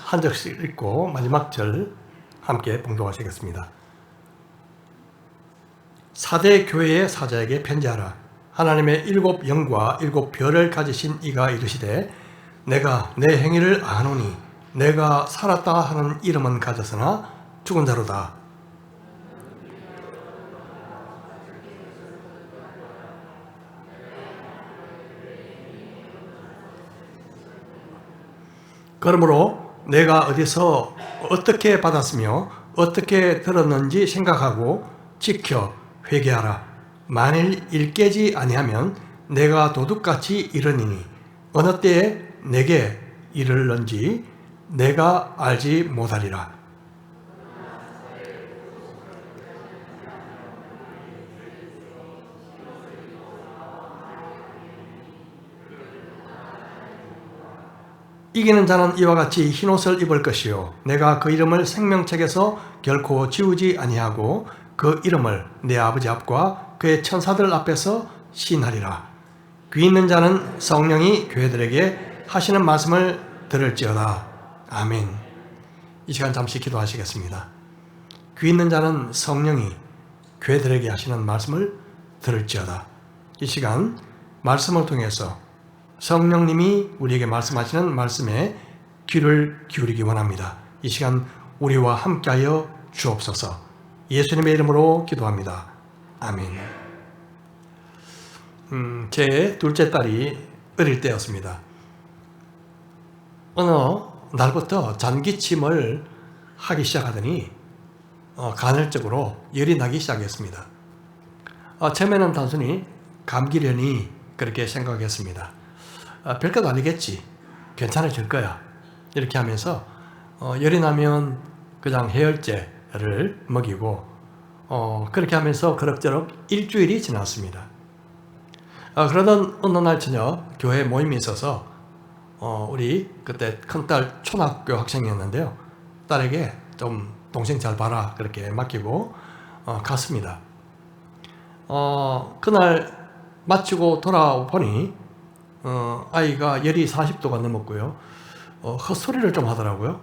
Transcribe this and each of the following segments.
한 절씩 읽고 마지막 절 함께 봉독하시겠습니다. 사대 교회의 사자에게 편지하라. 하나님의 7 영과 7 별을 가지신 이가 이르시되 내가 내 행위를 아노니 내가 살았다 하는 이름은 가졌으나 죽은 자로다. 그러므로 내가 어디서 어떻게 받았으며 어떻게 들었는지 생각하고 지켜 회개하라. 만일 일깨지 아니하면 내가 도둑같이 이르니니 어느 때에 내게 이르는지 내가 알지 못하리라. 이기는 자는 이와 같이 흰옷을 입을 것이요 내가 그 이름을 생명책에서 결코 지우지 아니하고 그 이름을 내 아버지 앞과 그의 천사들 앞에서 시인하리라. 귀 있는 자는 성령이 교회들에게 하시는 말씀을 들을지어다. 아멘. 이 시간 잠시 기도하시겠습니다. 귀 있는 자는 성령이 교회들에게 하시는 말씀을 들을지어다. 이 시간 말씀을 통해서 성령님이 우리에게 말씀하시는 말씀에 귀를 기울이기 원합니다. 이 시간 우리와 함께하여 주옵소서. 예수님의 이름으로 기도합니다. 아멘. 제 둘째 딸이 어릴 때였습니다. 어느 날부터 잔기침을 하기 시작하더니 간헐적으로 열이 나기 시작했습니다. 처음에는 단순히 감기려니 그렇게 생각했습니다. 별것 아니겠지. 괜찮아질 거야. 이렇게 하면서 열이 나면 그냥 해열제를 먹이고 그렇게 하면서 그럭저럭 일주일이 지났습니다. 그러던 어느 날 저녁 교회 모임이 있어서 우리 그때 큰딸 초등학교 학생이었는데요. 딸에게 좀 동생 잘 봐라 그렇게 맡기고 갔습니다. 그날 마치고 돌아보니 아이가 열이 40도가 넘었고요. 헛소리를 좀 하더라고요.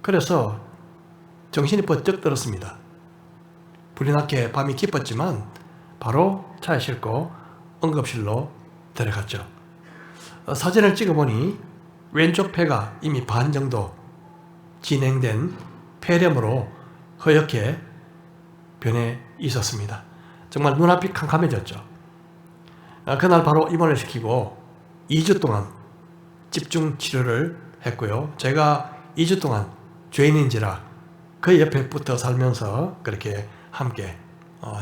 그래서 정신이 번쩍 들었습니다. 불이 나게 밤이 깊었지만 바로 차에 싣고 응급실로 데려갔죠. 사진을 찍어보니 왼쪽 폐가 이미 반 정도 진행된 폐렴으로 허옇게 변해 있었습니다. 정말 눈앞이 캄캄해졌죠. 그날 바로 입원을 시키고 2주 동안 집중 치료를 했고요. 제가 2주 동안 죄인인지라 그 옆에 붙어 살면서 그렇게 함께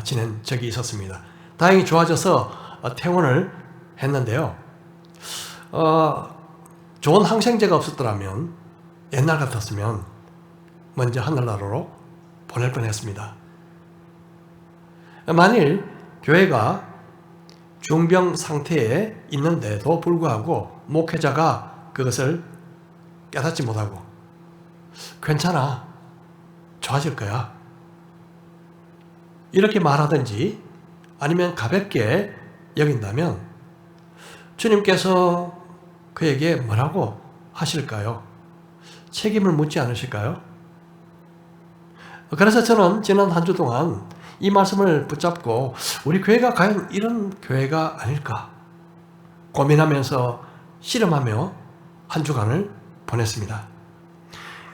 지낸 적이 있었습니다. 다행히 좋아져서 퇴원을 했는데요. 좋은 항생제가 없었더라면 옛날 같았으면 먼저 하늘나라로 보낼 뻔했습니다. 만일 교회가 중병 상태에 있는데도 불구하고 목회자가 그것을 깨닫지 못하고 괜찮아, 좋아질 거야 이렇게 말하든지 아니면 가볍게 여긴다면 주님께서 그에게 뭐라고 하실까요? 책임을 묻지 않으실까요? 그래서 저는 지난 한 주 동안 이 말씀을 붙잡고 우리 교회가 과연 이런 교회가 아닐까 고민하면서 씨름하며 한 주간을 보냈습니다.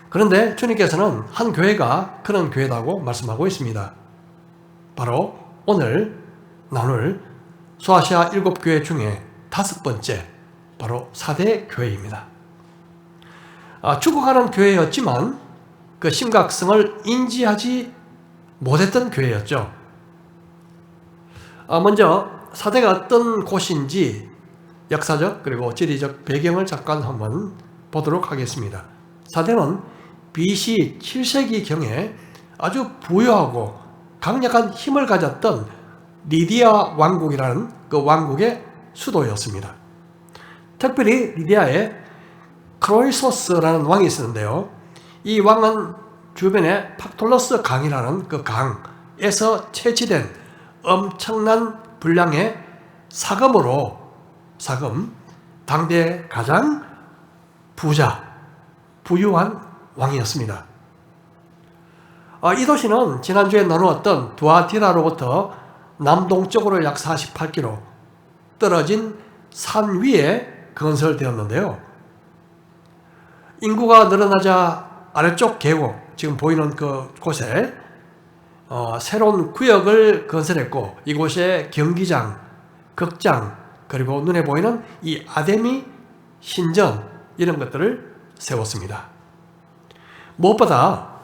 그런데 주님께서는 한 교회가 그런 교회라고 말씀하고 있습니다. 바로 오늘 나눌 소아시아 7교회 중에 5번째 바로 사대 교회입니다. 죽어가는 교회였지만 그 심각성을 인지하지 못했던 교회였죠. 먼저 사대가 어떤 곳인지 역사적 그리고 지리적 배경을 잠깐 한번 보도록 하겠습니다. 사대는 BC 7세기경에 아주 부유하고 강력한 힘을 가졌던 리디아 왕국이라는 그 왕국의 수도였습니다. 특별히 리디아에 크로이소스라는 왕이 있었는데요. 이 왕은 주변에 팍톨러스 강이라는 그 강에서 채취된 엄청난 분량의 사금, 당대 가장 부자 부유한 왕이었습니다. 이 도시는 지난주에 나누었던 두아티라로부터 남동쪽으로 약 48km 떨어진 산 위에 건설되었는데요. 인구가 늘어나자 아래쪽 계곡, 지금 보이는 그 곳에 새로운 구역을 건설했고, 이곳에 경기장, 극장, 그리고 눈에 보이는 이 아데미 신전, 이런 것들을 세웠습니다. 무엇보다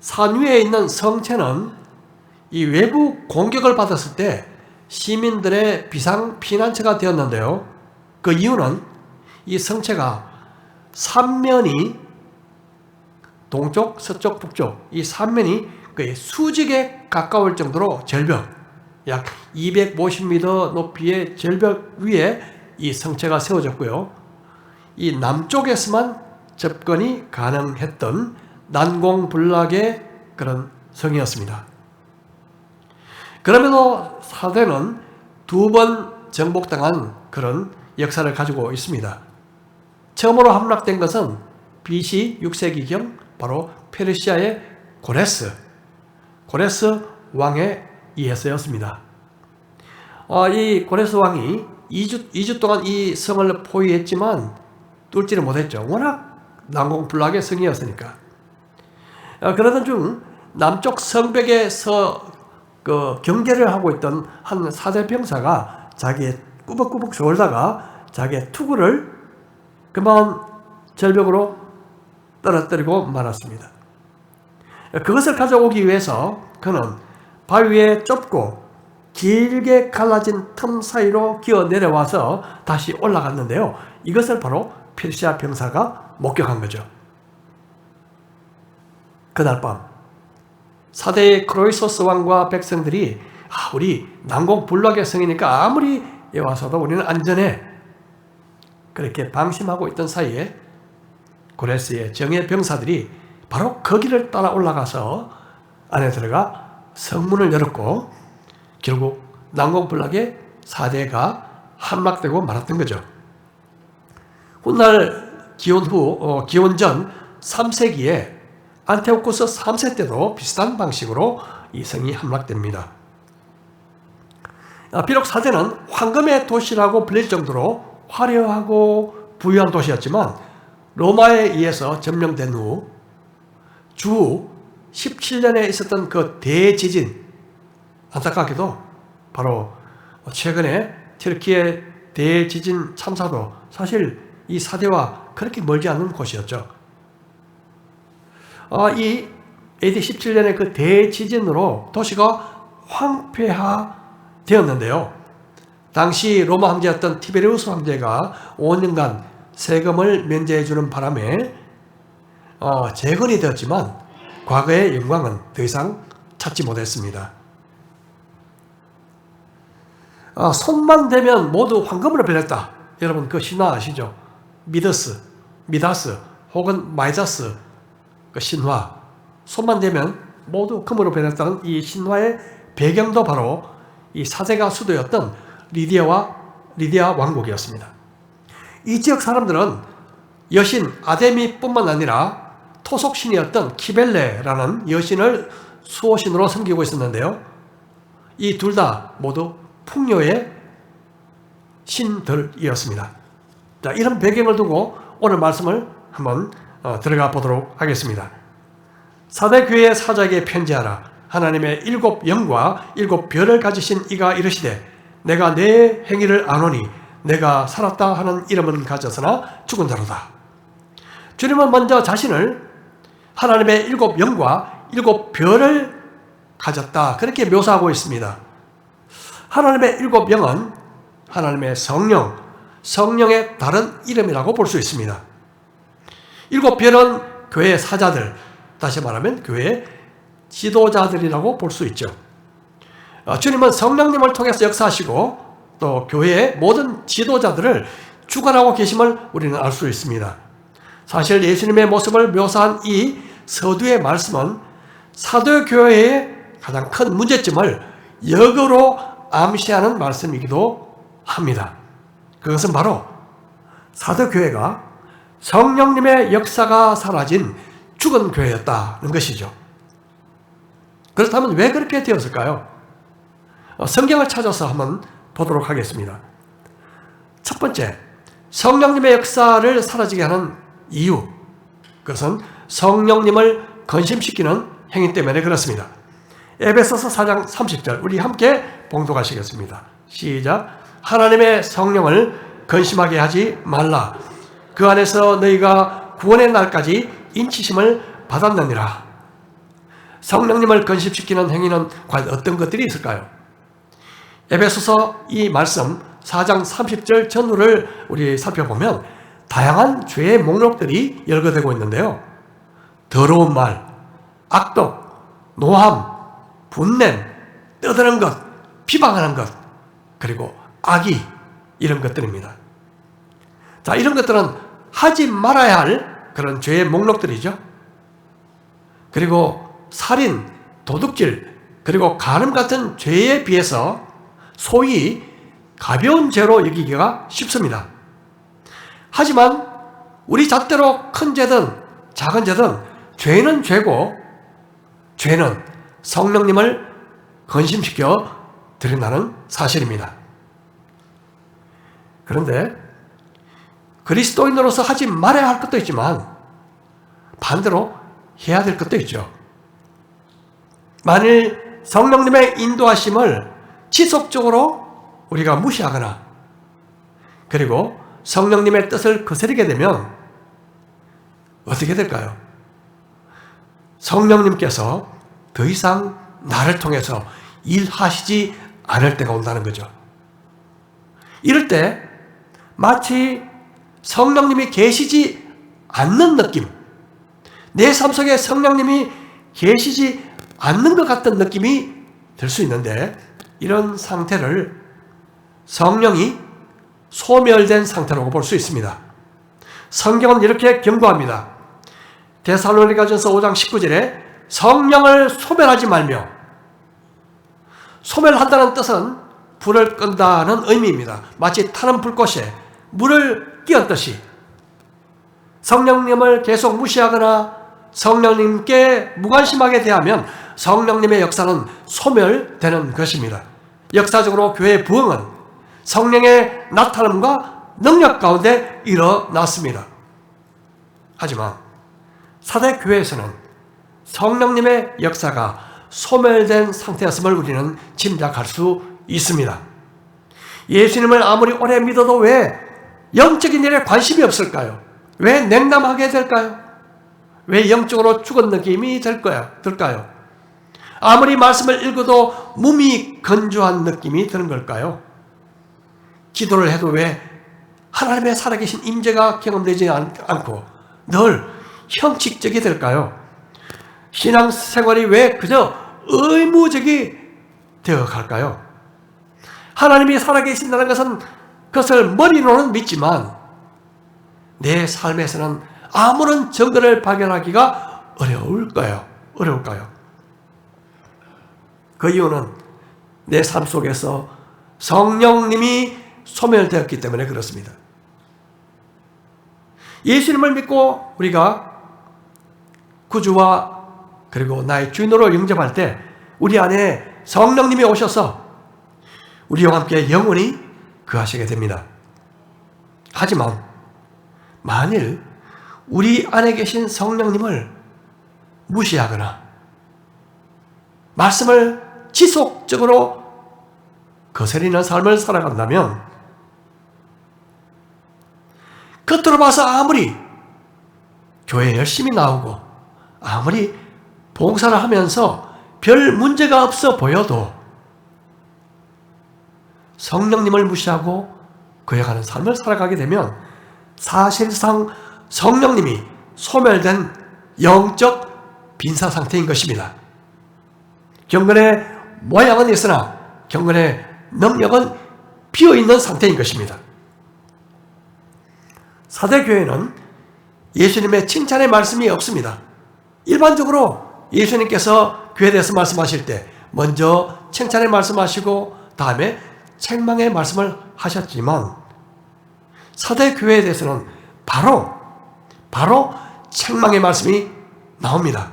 산 위에 있는 성체는 이 외부 공격을 받았을 때 시민들의 비상 피난처가 되었는데요. 그 이유는 이 성체가 삼면이 동쪽, 서쪽, 북쪽 이 삼면이 거의 수직에 가까울 정도로 절벽, 약 250m 높이의 절벽 위에 이 성체가 세워졌고요. 이 남쪽에서만 접근이 가능했던 난공불락의 그런 성이었습니다. 그럼에도 사대는 두 번 정복당한 그런 역사를 가지고 있습니다. 처음으로 함락된 것은 BC 6세기경 바로 페르시아의 고레스 왕에 의해서였습니다. 이 고레스 왕이 2주 동안 이 성을 포위했지만 뚫지를 못했죠. 워낙 난공불락의 성이었으니까. 그러던 중 남쪽 성벽에서 그 경계를 하고 있던 한 사대병사가 자기의 꾸벅꾸벅 졸다가 자기의 투구를 그만 절벽으로 떨어뜨리고 말았습니다. 그것을 가져오기 위해서 그는 바위에 좁고 길게 갈라진 틈 사이로 기어 내려와서 다시 올라갔는데요. 이것을 바로 페르시아 병사가 목격한 거죠. 그날 밤 사대의 크로이소스 왕과 백성들이 우리 난공불락의 성이니까 아무리 와서도 우리는 안전해, 그렇게 방심하고 있던 사이에 고레스의 정예 병사들이 바로 거기를 따라 올라가서 안에 들어가 성문을 열었고 결국 난공불락의 사대가 함락되고 말았던 거죠. 훗날 기원 전 3세기에 안티오쿠스 3세 때도 비슷한 방식으로 이 성이 함락됩니다. 비록 사대는 황금의 도시라고 불릴 정도로 화려하고 부유한 도시였지만 로마에 의해서 점령된 후 주 17년에 있었던 그 대지진, 안타깝게도 바로 최근에 튀르키예 대지진 참사도 사실 이 사대와 그렇게 멀지 않은 곳이었죠. 이 AD 17년의 그 대지진으로 도시가 황폐화되었는데요. 당시 로마 황제였던 티베리우스 황제가 5년간 세금을 면제해주는 바람에 재건이 되었지만 과거의 영광은 더 이상 찾지 못했습니다. 손만 대면 모두 황금으로 변했다. 여러분 그 신화 아시죠? 미다스 혹은 마이다스 그 신화, 손만 대면 모두 금으로 변했다는 이 신화의 배경도 바로 이 사대가 수도였던 리디아 왕국이었습니다. 이 지역 사람들은 여신 아데미뿐만 아니라 토속신이었던 키벨레라는 여신을 수호신으로 섬기고 있었는데요. 이 둘 다 모두 풍요의 신들이었습니다. 자, 이런 배경을 두고 오늘 말씀을 한번 들어가 보도록 하겠습니다. 사대교회의 사자에게 편지하라. 하나님의 7 영과 7 별을 가지신 이가 이르시되 내가 내 행위를 아노니 내가 살았다 하는 이름은 가졌으나 죽은 자로다. 주님은 먼저 자신을 하나님의 7 영과 7 별을 가졌다, 그렇게 묘사하고 있습니다. 하나님의 7 영은 하나님의 성령의 다른 이름이라고 볼 수 있습니다. 7 별은 교회의 사자들, 다시 말하면 교회의 지도자들이라고 볼 수 있죠. 주님은 성령님을 통해서 역사하시고 또 교회의 모든 지도자들을 주관하고 계심을 우리는 알 수 있습니다. 사실 예수님의 모습을 묘사한 이 서두의 말씀은 사도교회의 가장 큰 문제점을 역으로 암시하는 말씀이기도 합니다. 그것은 바로 사도교회가 성령님의 역사가 사라진 죽은 교회였다는 것이죠. 그렇다면 왜 그렇게 되었을까요? 성경을 찾아서 한번 보도록 하겠습니다. 첫 번째, 성령님의 역사를 사라지게 하는 이유, 그것은 성령님을 건심시키는 행위 때문에 그렇습니다. 에베소서 4장 30절 우리 함께 봉독하시겠습니다. 시작. 하나님의 성령을 건심하게 하지 말라. 그 안에서 너희가 구원의 날까지 인치심을 받았느니라. 성령님을 건심시키는 행위는 과연 어떤 것들이 있을까요? 에베소서 이 말씀 4장 30절 전후를 우리 살펴보면 다양한 죄의 목록들이 열거되고 있는데요. 더러운 말, 악독, 노함, 분냄, 떠드는 것, 비방하는 것, 그리고 악의, 이런 것들입니다. 자, 이런 것들은 하지 말아야 할 그런 죄의 목록들이죠. 그리고 살인, 도둑질, 그리고 간음 같은 죄에 비해서 소위 가벼운 죄로 여기기가 쉽습니다. 하지만 우리 잣대로 큰 죄든 작은 죄든 죄는 죄고, 죄는 성령님을 건심시켜 드린다는 사실입니다. 그런데 그리스도인으로서 하지 말아야 할 것도 있지만 반대로 해야 될 것도 있죠. 만일 성령님의 인도하심을 지속적으로 우리가 무시하거나 그리고 성령님의 뜻을 거스르게 되면 어떻게 될까요? 성령님께서 더 이상 나를 통해서 일하시지 않을 때가 온다는 거죠. 이럴 때 마치 성령님이 계시지 않는 느낌, 내 삶 속에 성령님이 계시지 않는 것 같은 느낌이 들 수 있는데, 이런 상태를 성령이 소멸된 상태라고 볼 수 있습니다. 성경은 이렇게 경고합니다. 데살로니가전서 5장 19절에 성령을 소멸하지 말며, 소멸한다는 뜻은 불을 끈다는 의미입니다. 마치 타는 불꽃에 물을 끼얹듯이 성령님을 계속 무시하거나 성령님께 무관심하게 대하면 성령님의 역사는 소멸되는 것입니다. 역사적으로 교회의 부흥은 성령의 나타남과 능력 가운데 일어났습니다. 하지만 사대 교회에서는 성령님의 역사가 소멸된 상태였음을 우리는 짐작할 수 있습니다. 예수님을 아무리 오래 믿어도 왜 영적인 일에 관심이 없을까요? 왜 냉담하게 될까요? 왜 영적으로 죽은 느낌이 들까요? 아무리 말씀을 읽어도 몸이 건조한 느낌이 드는 걸까요? 기도를 해도 왜 하나님의 살아계신 임재가 경험되지 않고 늘 형식적이 될까요? 신앙생활이 왜 그저 의무적이 되어 갈까요? 하나님이 살아계신다는 것은 그것을 머리로는 믿지만 내 삶에서는 아무런 증거를 발견하기가 어려울까요? 그 이유는 내 삶 속에서 성령님이 소멸되었기 때문에 그렇습니다. 예수님을 믿고 우리가 구주와 그리고 나의 주인으로 영접할 때 우리 안에 성령님이 오셔서 우리와 함께 영원히 거하시게 됩니다. 하지만 만일 우리 안에 계신 성령님을 무시하거나 말씀을 지속적으로 거스리는 삶을 살아간다면 겉으로 봐서 아무리 교회에 열심히 나오고 아무리 봉사를 하면서 별 문제가 없어 보여도 성령님을 무시하고 거역하는 삶을 살아가게 되면 사실상 성령님이 소멸된 영적 빈사 상태인 것입니다. 경건의 모양은 있으나 경건의 능력은 비어있는 상태인 것입니다. 사대교회는 예수님의 칭찬의 말씀이 없습니다. 일반적으로 예수님께서 교회에 대해서 말씀하실 때 먼저 칭찬의 말씀하시고 다음에 책망의 말씀을 하셨지만 사대교회에 대해서는 바로 바로 책망의 말씀이 나옵니다.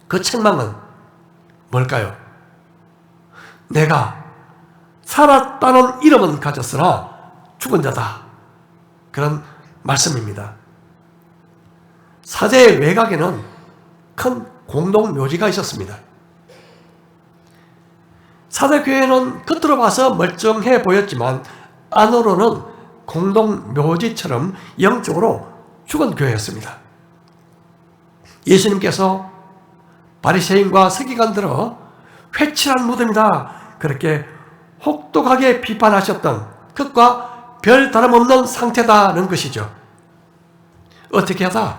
그 책망은 뭘까요? 내가 살았다는 이름은 가졌으나 죽은 자다. 그런 말씀입니다. 사제의 외곽에는 큰 공동묘지가 있었습니다. 사제교회는 겉으로 봐서 멀쩡해 보였지만 안으로는 공동묘지처럼 영적으로 죽은 교회였습니다. 예수님께서 바리새인과 서기관들을 회칠한 무덤이다 그렇게 혹독하게 비판하셨던 그것과 별 다름없는 상태다는 것이죠. 어떻게 하다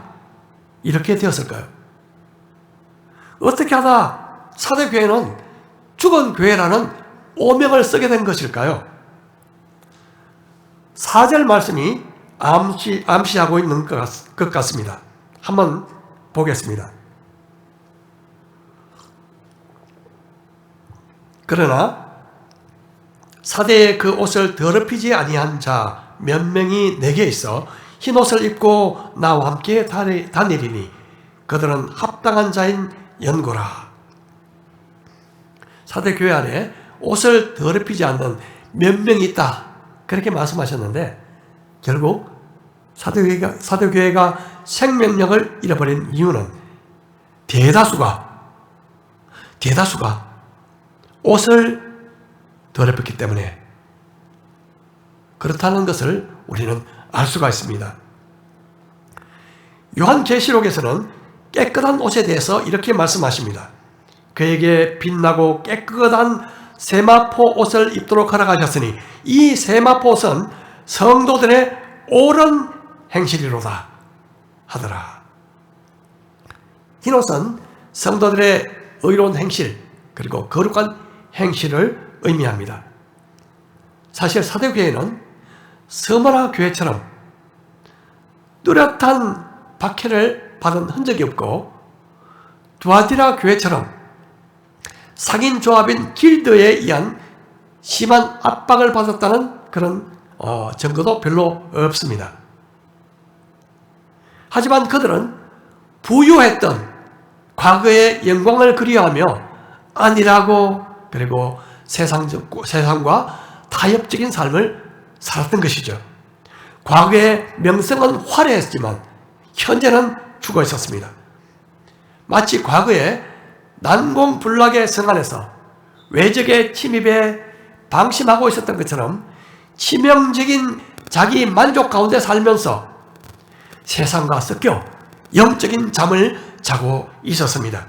이렇게 되었을까요? 어떻게 하다 사대교회는 죽은 교회라는 오명을 쓰게 된 것일까요? 4절 말씀이 암시하고 있는 것 같습니다. 한번 보겠습니다. 그러나 사대의 그 옷을 더럽히지 아니한 자 몇 명이 내게 있어 흰 옷을 입고 나와 함께 다니리니 그들은 합당한 자인 연고라. 사대교회 안에 옷을 더럽히지 않는 몇 명이 있다 그렇게 말씀하셨는데 결국 사대교회가 생명력을 잃어버린 이유는 대다수가 옷을 더럽혔기 때문에 그렇다는 것을 우리는 알 수가 있습니다. 요한계시록에서는 깨끗한 옷에 대해서 이렇게 말씀하십니다. 그에게 빛나고 깨끗한 세마포 옷을 입도록 허락하셨으니 이 세마포 옷은 성도들의 옳은 행실이로다 하더라. 흰 옷은 성도들의 의로운 행실 그리고 거룩한 행실을 의미합니다. 사실 사대교회는 스무나 교회처럼 뚜렷한 박해를 받은 흔적이 없고 두아디라 교회처럼 상인 조합인 길드에 의한 심한 압박을 받았다는 그런 증거도 별로 없습니다. 하지만 그들은 부유했던 과거의 영광을 그리워하며 안일하고 그리고 세상과 타협적인 삶을 살았던 것이죠. 과거의 명성은 화려했지만 현재는 죽어 있었습니다. 마치 과거에 난공불락의 성 안에서 외적의 침입에 방심하고 있었던 것처럼 치명적인 자기 만족 가운데 살면서 세상과 섞여 영적인 잠을 자고 있었습니다.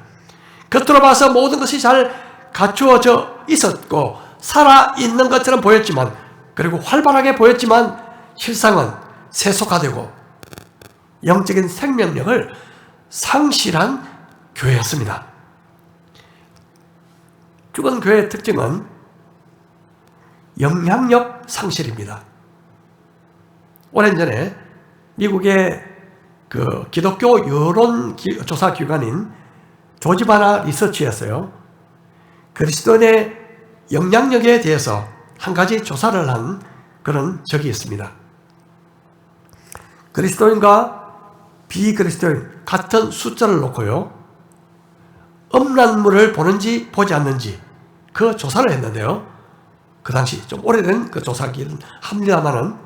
겉으로 봐서 모든 것이 잘 갖추어져 있었고 살아있는 것처럼 보였지만 그리고 활발하게 보였지만 실상은 세속화되고 영적인 생명력을 상실한 교회였습니다. 죽은 교회의 특징은 영향력 상실입니다. 오랜 전에 미국의 그 기독교 여론조사 기관인 조지바나 리서치에서요, 그리스도인의 영향력에 대해서 한 가지 조사를 한 그런 적이 있습니다. 그리스도인과 비그리스도인 같은 숫자를 놓고요, 음란물을 보는지 보지 않는지 그 조사를 했는데요, 그 당시 좀 오래된 그 조사기는 합니다만은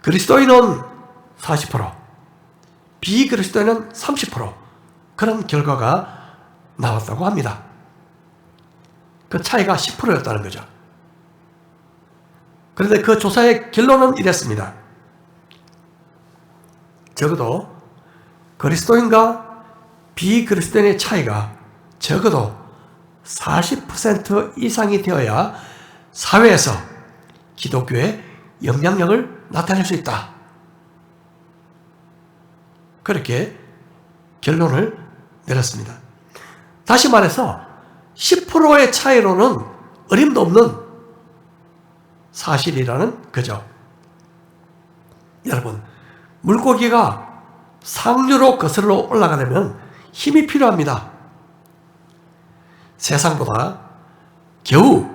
그리스도인은 40%, 비그리스도인은 30% 그런 결과가 나왔다고 합니다. 그 차이가 10%였다는 거죠. 그런데 그 조사의 결론은 이랬습니다. 적어도 그리스도인과 비그리스도인의 차이가 적어도 40% 이상이 되어야 사회에서 기독교의 영향력을 나타낼 수 있다. 그렇게 결론을 내렸습니다. 다시 말해서 10%의 차이로는 어림도 없는 사실이라는 거죠. 여러분, 물고기가 상류로 거슬러 올라가려면 힘이 필요합니다. 세상보다 겨우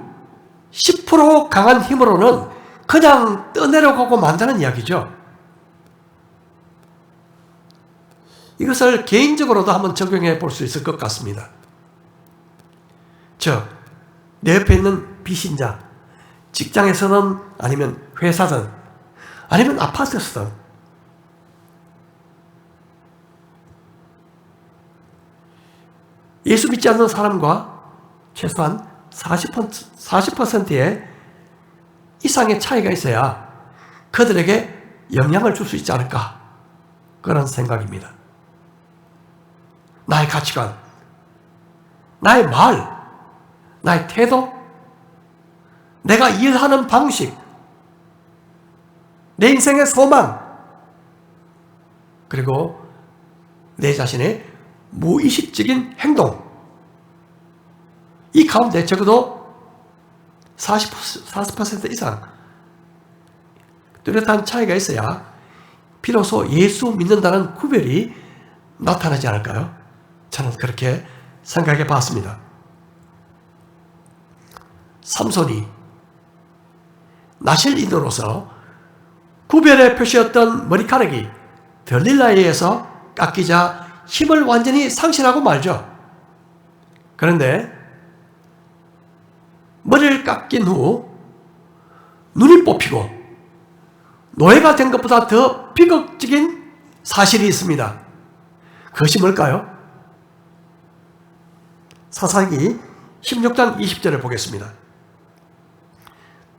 10% 강한 힘으로는 그냥 떠내려가고 만다는 이야기죠. 이것을 개인적으로도 한번 적용해 볼 수 있을 것 같습니다. 내 옆에 있는 비신자, 직장에서든 아니면 회사든 아니면 아파트에서든 예수 믿지 않는 사람과 최소한 40%의 이상의 차이가 있어야 그들에게 영향을 줄 수 있지 않을까, 그런 생각입니다. 나의 가치관, 나의 말, 나의 태도, 내가 일하는 방식, 내 인생의 소망, 그리고 내 자신의 무의식적인 행동, 이 가운데 적어도 40% 이상 뚜렷한 차이가 있어야 비로소 예수 믿는다는 구별이 나타나지 않을까요? 저는 그렇게 생각해 봤습니다. 삼손이 나실인으로서 구별의 표시였던 머리카락이 들릴라에 의해서 깎이자 힘을 완전히 상실하고 말죠. 그런데 머리를 깎인 후 눈이 뽑히고 노예가 된 것보다 더 비극적인 사실이 있습니다. 그것이 뭘까요? 사사기 16장 20절을 보겠습니다.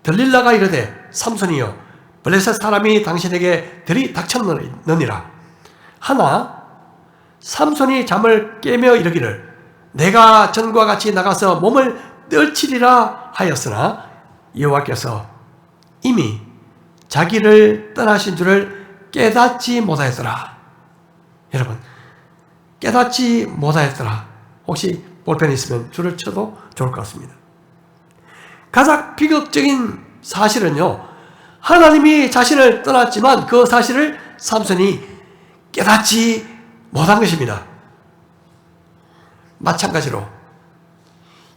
들릴라가 이르되 삼손이여 블레셋 사람이 당신에게 들이닥쳤느니라 하나 삼손이 잠을 깨며 이르기를 내가 전과 같이 나가서 몸을 떨치리라 하였으나 여호와께서 이미 자기를 떠나신 줄을 깨닫지 못하였더라. 여러분, 깨닫지 못하였더라. 혹시 볼펜이 있으면 줄을 쳐도 좋을 것 같습니다. 가장 비극적인 사실은요, 하나님이 자신을 떠났지만 그 사실을 삼손이 깨닫지 못한 것입니다. 마찬가지로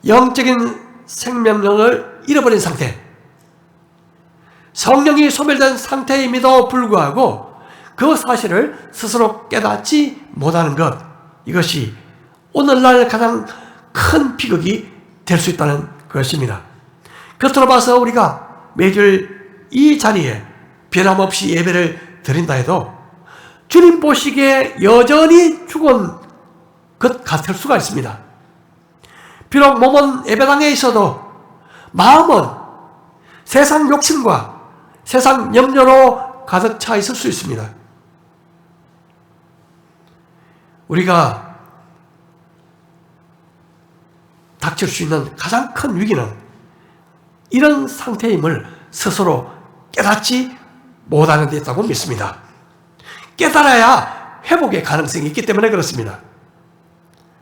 영적인 생명력을 잃어버린 상태, 성령이 소멸된 상태임에도 불구하고 그 사실을 스스로 깨닫지 못하는 것, 이것이 오늘날 가장 큰 비극이 될 수 있다는 것입니다. 겉으로 봐서 우리가 매일 이 자리에 변함없이 예배를 드린다 해도 주님 보시기에 여전히 죽은 것 같을 수가 있습니다. 비록 몸은 예배당에 있어도 마음은 세상 욕심과 세상 염려로 가득 차 있을 수 있습니다. 우리가 닥칠 수 있는 가장 큰 위기는 이런 상태임을 스스로 깨닫지 못하는 데 있다고 믿습니다. 깨달아야 회복의 가능성이 있기 때문에 그렇습니다.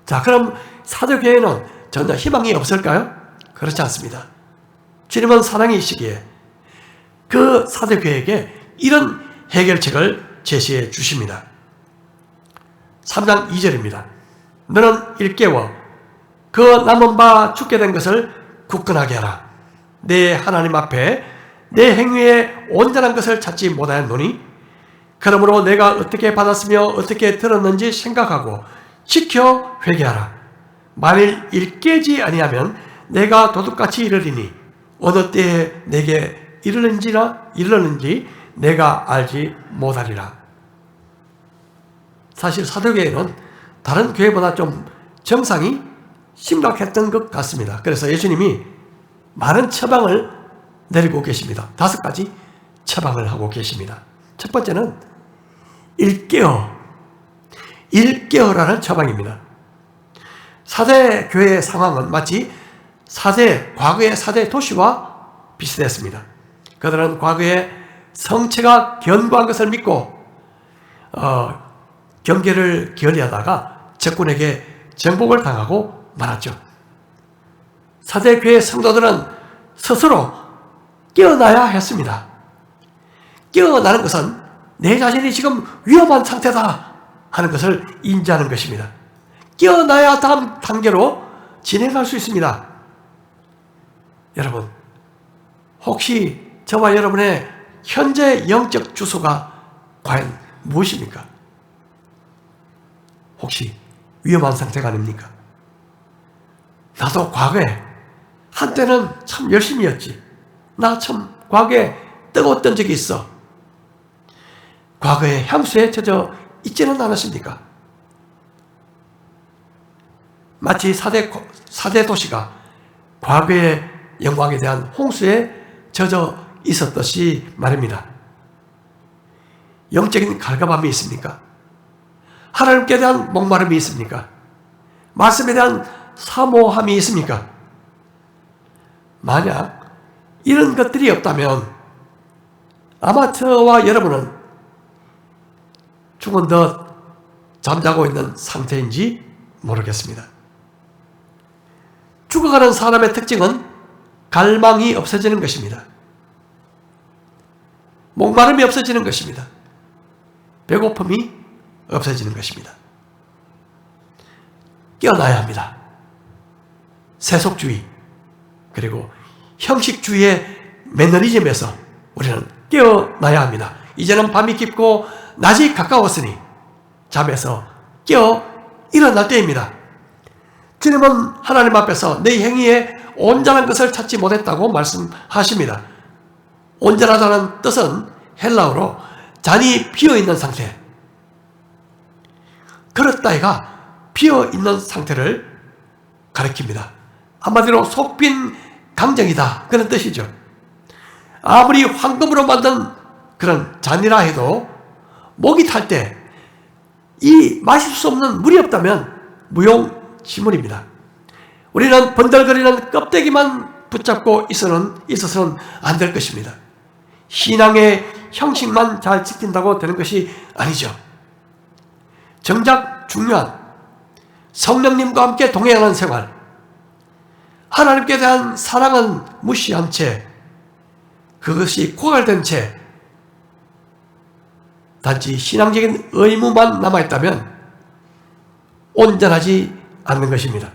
자, 그럼 사도교회는 전혀 희망이 없을까요? 그렇지 않습니다. 주님은 사랑이시기에 그 사도교회에게 이런 해결책을 제시해 주십니다. 3장 2절입니다. 너는 일깨워 그 남은 바 죽게 된 것을 굳건하게 하라. 내 하나님 앞에 내 행위에 온전한 것을 찾지 못하였노니 그러므로 내가 어떻게 받았으며 어떻게 들었는지 생각하고 지켜 회개하라. 만일 일깨지 아니하면 내가 도둑같이 이르리니 어느 때에 내게 이르는지 내가 알지 못하리라. 사실 사도교회는 다른 교회보다 좀 정상이 심각했던 것 같습니다. 그래서 예수님이 많은 처방을 내리고 계십니다. 5가지 처방을 하고 계십니다. 첫 번째는 일깨어라는 처방입니다. 사대 교회의 상황은 마치 과거의 사대 도시와 비슷했습니다. 그들은 과거에 성체가 견고한 것을 믿고 경계를 기어리하다가 적군에게 정복을 당하고 말았죠. 사대교회 성도들은 스스로 깨어나야 했습니다. 깨어나는 것은 내 자신이 지금 위험한 상태다 하는 것을 인지하는 것입니다. 깨어나야 다음 단계로 진행할 수 있습니다. 여러분, 혹시 저와 여러분의 현재 영적 주소가 과연 무엇입니까? 혹시 위험한 상태가 아닙니까? 나도 과거에 한때는 참 열심히 했지. 나 참 과거에 뜨거웠던 적이 있어. 과거에 향수에 젖어 있지는 않았습니까? 마치 4대 도시가 과거의 영광에 대한 홍수에 젖어 있었듯이 말입니다. 영적인 갈급함이 있습니까? 하나님께 대한 목마름이 있습니까? 말씀에 대한 사모함이 있습니까? 만약 이런 것들이 없다면 아마 저와 여러분은 죽은 듯 잠자고 있는 상태인지 모르겠습니다. 죽어가는 사람의 특징은 갈망이 없어지는 것입니다. 목마름이 없어지는 것입니다. 배고픔이 없어지는 것입니다. 깨어나야 합니다. 세속주의 그리고 형식주의의 매너리즘에서 우리는 깨어나야 합니다. 이제는 밤이 깊고 낮이 가까웠으니 잠에서 깨어 일어날 때입니다. 주님은 하나님 앞에서 내 행위에 온전한 것을 찾지 못했다고 말씀하십니다. 온전하다는 뜻은 헬라어로 잔이 비어있는 상태, 그릇다이가 비어있는 상태를 가리킵니다. 한마디로 속 빈 강정이다, 그런 뜻이죠. 아무리 황금으로 만든 그런 잔이라 해도 목이 탈 때 이 마실 수 없는 물이 없다면 무용지물입니다. 우리는 번들거리는 껍데기만 붙잡고 있어서는 안 될 것입니다. 신앙의 형식만 잘 지킨다고 되는 것이 아니죠. 정작 중요한 성령님과 함께 동행하는 생활, 하나님께 대한 사랑은 무시한 채, 그것이 고갈된 채 단지 신앙적인 의무만 남아있다면 온전하지 않는 것입니다.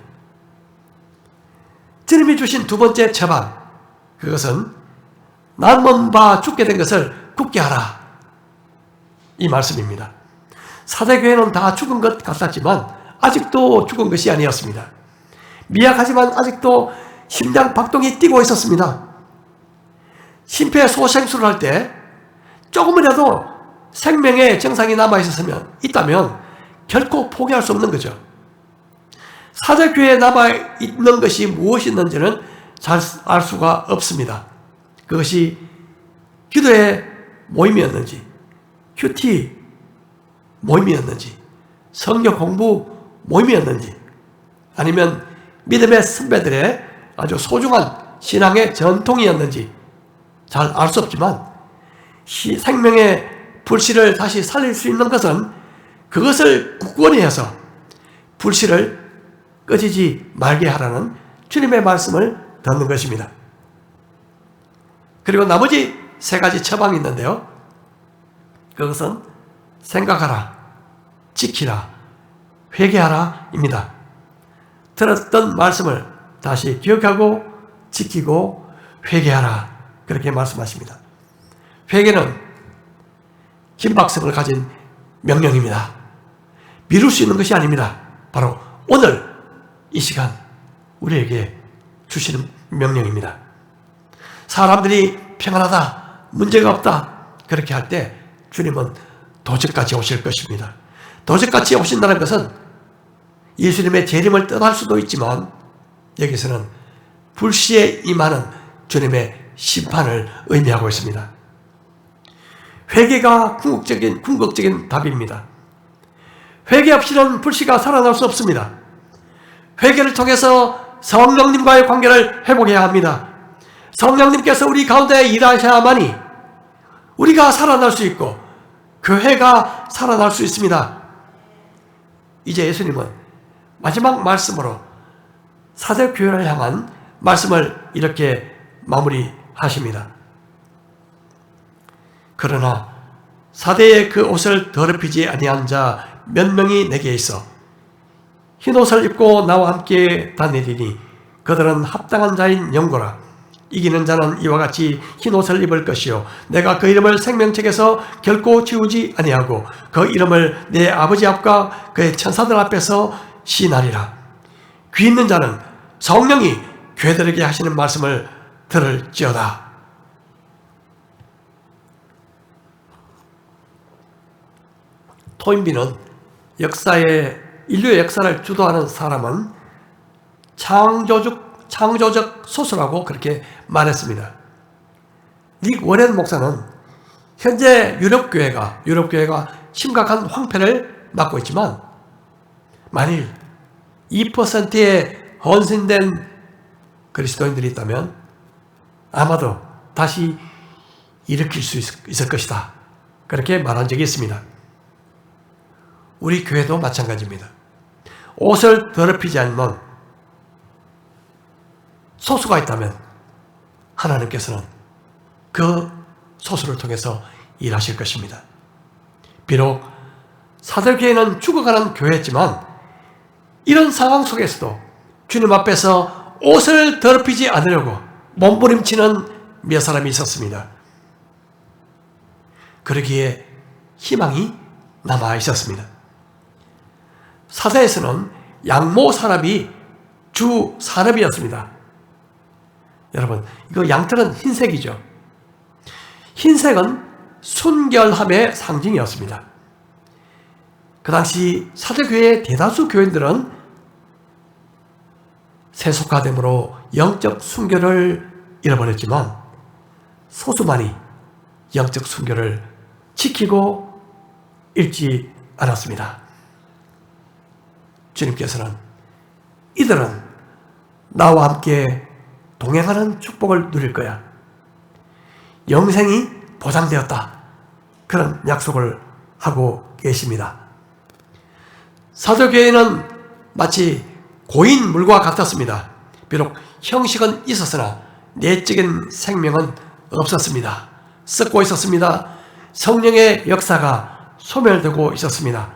주님이 주신 두 번째 처방, 그것은 남은 바 죽게 된 것을 굳게 하라, 이 말씀입니다. 사대교회는 다 죽은 것 같았지만 아직도 죽은 것이 아니었습니다. 미약하지만 아직도 심장 박동이 뛰고 있었습니다. 심폐소생술을 할 때 조금이라도 생명의 정상이 있다면 결코 포기할 수 없는 거죠. 사대교회에 남아있는 것이 무엇이었는지는 잘 알 수가 없습니다. 그것이 기도의 모임이었는지, 큐티 모임이었는지, 성경 공부 모임이었는지, 아니면 믿음의 선배들의 아주 소중한 신앙의 전통이었는지 잘 알 수 없지만, 생명의 불씨를 다시 살릴 수 있는 것은 그것을 굳건히 해서 불씨를 꺼지지 말게 하라는 주님의 말씀을 듣는 것입니다. 그리고 나머지 세 가지 처방이 있는데요, 그것은 생각하라, 지키라, 회개하라 입니다. 들었던 말씀을 다시 기억하고 지키고 회개하라, 그렇게 말씀하십니다. 회개는 긴박성을 가진 명령입니다. 미룰 수 있는 것이 아닙니다. 바로 오늘 이 시간 우리에게 주시는 명령입니다. 사람들이 평안하다, 문제가 없다, 그렇게 할 때 주님은 도적같이 오실 것입니다. 도적같이 오신다는 것은 예수님의 재림을 뜻할 수도 있지만, 여기서는 불시에 임하는 주님의 심판을 의미하고 있습니다. 회개가 궁극적인 답입니다. 회개 없이는 불씨가 살아날 수 없습니다. 회개를 통해서 성령님과의 관계를 회복해야 합니다. 성령님께서 우리 가운데 일하셔야만이 우리가 살아날 수 있고 교회가 살아날 수 있습니다. 이제 예수님은 마지막 말씀으로 사대교회를 향한 말씀을 이렇게 마무리하십니다. 그러나 사대의 그 옷을 더럽히지 아니한 자 몇 명이 내게 있어 흰옷을 입고 나와 함께 다니리니 그들은 합당한 자인 영고라. 이기는 자는 이와 같이 흰 옷을 입을 것이요 내가 그 이름을 생명책에서 결코 지우지 아니하고 그 이름을 내 아버지 앞과 그의 천사들 앞에서 시인하리라. 귀 있는 자는 성령이 교회들에게 하시는 말씀을 들을지어다. 토인비는 인류의 역사를 주도하는 사람은 창조적 소수라고 그렇게 말했습니다. 닉 워렌 목사는 현재 유럽교회가 심각한 황폐를 맞고 있지만 만일 2%의 헌신된 그리스도인들이 있다면 아마도 다시 일으킬 수 있을 것이다. 그렇게 말한 적이 있습니다. 우리 교회도 마찬가지입니다. 옷을 더럽히지 않는 소수가 있다면 하나님께서는 그 소수를 통해서 일하실 것입니다. 비록 사도교회는 죽어가는 교회였지만 이런 상황 속에서도 주님 앞에서 옷을 더럽히지 않으려고 몸부림치는 몇 사람이 있었습니다. 그러기에 희망이 남아 있었습니다. 사사에서는 양모 산업이 주 산업이었습니다. 여러분, 이거 양털은 흰색이죠. 흰색은 순결함의 상징이었습니다. 그 당시 사도교회의 대다수 교인들은 세속화됨으로 영적 순결을 잃어버렸지만 소수만이 영적 순결을 지키고 잃지 않았습니다. 주님께서는 이들은 나와 함께 동행하는 축복을 누릴 거야. 영생이 보장되었다. 그런 약속을 하고 계십니다. 사도교회는 마치 고인 물과 같았습니다. 비록 형식은 있었으나 내적인 생명은 없었습니다. 썩고 있었습니다. 성령의 역사가 소멸되고 있었습니다.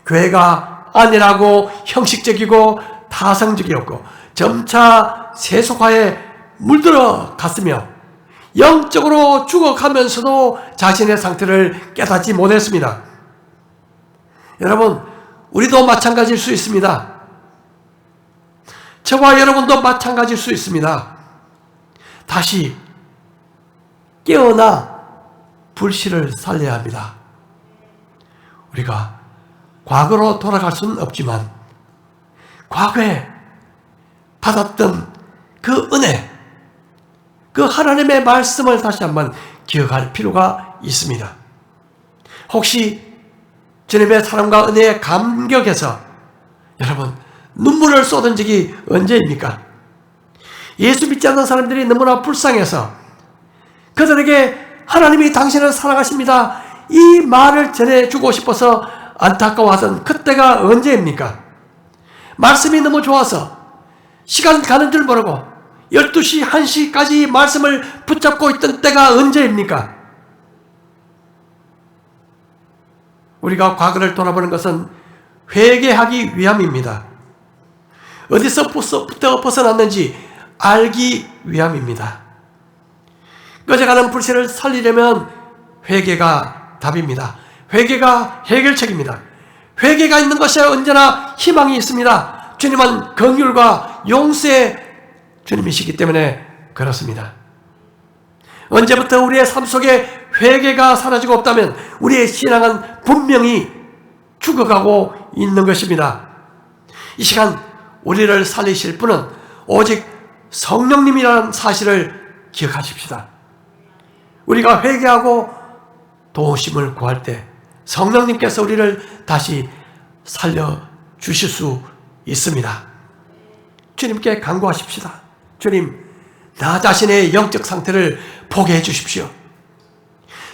교회가 안일하고 형식적이고 타성적이었고 점차 세속화에 물들어 갔으며 영적으로 죽어가면서도 자신의 상태를 깨닫지 못했습니다. 여러분, 우리도 마찬가지일 수 있습니다. 저와 여러분도 마찬가지일 수 있습니다. 다시 깨어나 불씨를 살려야 합니다. 우리가 과거로 돌아갈 수는 없지만 과거에 받았던 그 은혜, 그 하나님의 말씀을 다시 한번 기억할 필요가 있습니다. 혹시 주님의 사랑과 은혜에 감격해서 여러분 눈물을 쏟은 적이 언제입니까? 예수 믿지 않는 사람들이 너무나 불쌍해서 그들에게 하나님이 당신을 사랑하십니다, 이 말을 전해주고 싶어서 안타까워하던 그때가 언제입니까? 말씀이 너무 좋아서 시간 가는 줄 모르고 12시, 1시까지 말씀을 붙잡고 있던 때가 언제입니까? 우리가 과거를 돌아보는 것은 회개하기 위함입니다. 어디서부터 벗어났는지 알기 위함입니다. 꺼져가는 불씨를 살리려면 회개가 답입니다. 회개가 해결책입니다. 회개가 있는 것이 언제나 희망이 있습니다. 주님은 긍휼과 용서의 주님이시기 때문에 그렇습니다. 언제부터 우리의 삶 속에 회개가 사라지고 없다면 우리의 신앙은 분명히 죽어가고 있는 것입니다. 이 시간 우리를 살리실 분은 오직 성령님이라는 사실을 기억하십시다. 우리가 회개하고 도우심을 구할 때 성령님께서 우리를 다시 살려주실 수 있습니다. 주님께 간구하십시다. 주님, 나 자신의 영적 상태를 보게 해주십시오.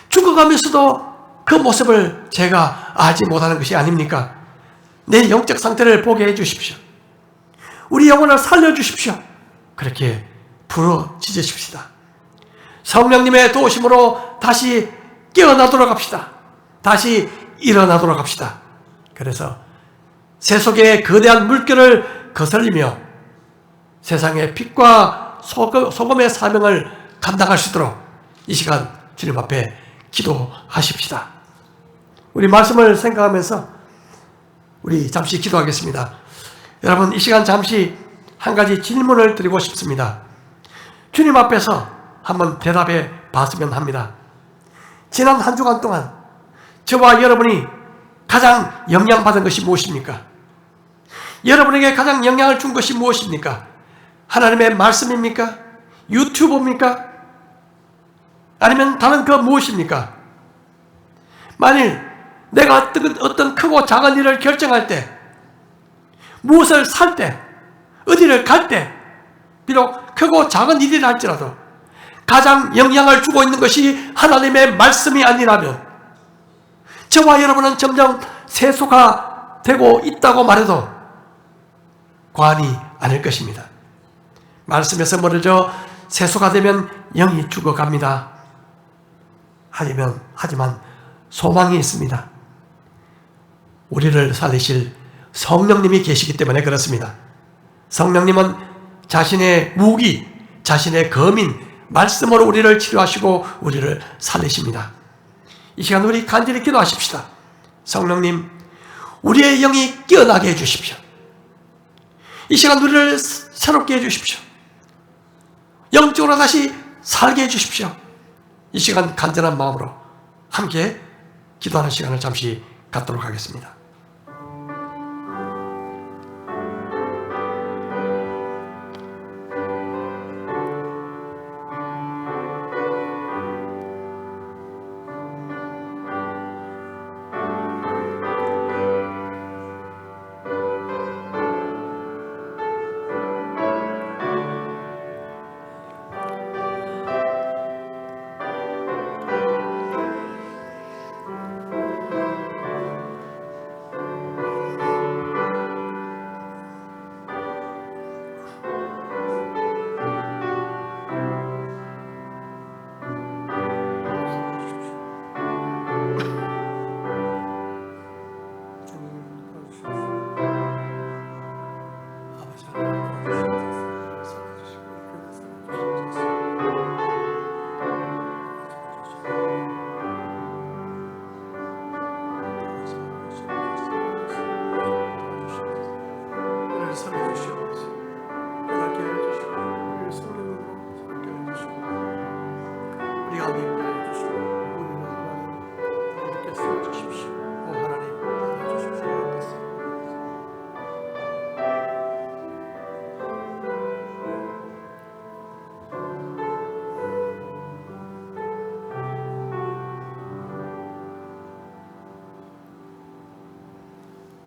죽어가면서도 그 모습을 제가 알지 못하는 것이 아닙니까? 내 영적 상태를 보게 해주십시오. 우리 영혼을 살려주십시오. 그렇게 부르짖으십시다. 성령님의 도우심으로 다시 깨어나도록 합시다. 다시 일어나도록 합시다. 그래서 세속의 거대한 물결을 거슬리며 세상의 빛과 소금의 사명을 감당할 수 있도록 이 시간 주님 앞에 기도하십시다. 우리 말씀을 생각하면서 우리 잠시 기도하겠습니다. 여러분, 이 시간 잠시 한 가지 질문을 드리고 싶습니다. 주님 앞에서 한번 대답해 봤으면 합니다. 지난 한 주간 동안 저와 여러분이 가장 영향받은 것이 무엇입니까? 여러분에게 가장 영향을 준 것이 무엇입니까? 하나님의 말씀입니까? 유튜브입니까? 아니면 다른 그 무엇입니까? 만일 내가 어떤 크고 작은 일을 결정할 때, 무엇을 살 때, 어디를 갈 때, 비록 크고 작은 일이라 할지라도 가장 영향을 주고 있는 것이 하나님의 말씀이 아니라면 저와 여러분은 점점 세수가 되고 있다고 말해도 과언이 아닐 것입니다. 말씀에서 뭐르죠? 세수가 되면 영이 죽어갑니다. 하지만 소망이 있습니다. 우리를 살리실 성령님이 계시기 때문에 그렇습니다. 성령님은 자신의 무기, 자신의 검인 말씀으로 우리를 치료하시고 우리를 살리십니다. 이 시간 우리 간절히 기도하십시다. 성령님, 우리의 영이 깨어나게 해주십시오. 이 시간 우리를 새롭게 해주십시오. 영적으로 다시 살게 해주십시오. 이 시간 간절한 마음으로 함께 기도하는 시간을 잠시 갖도록 하겠습니다.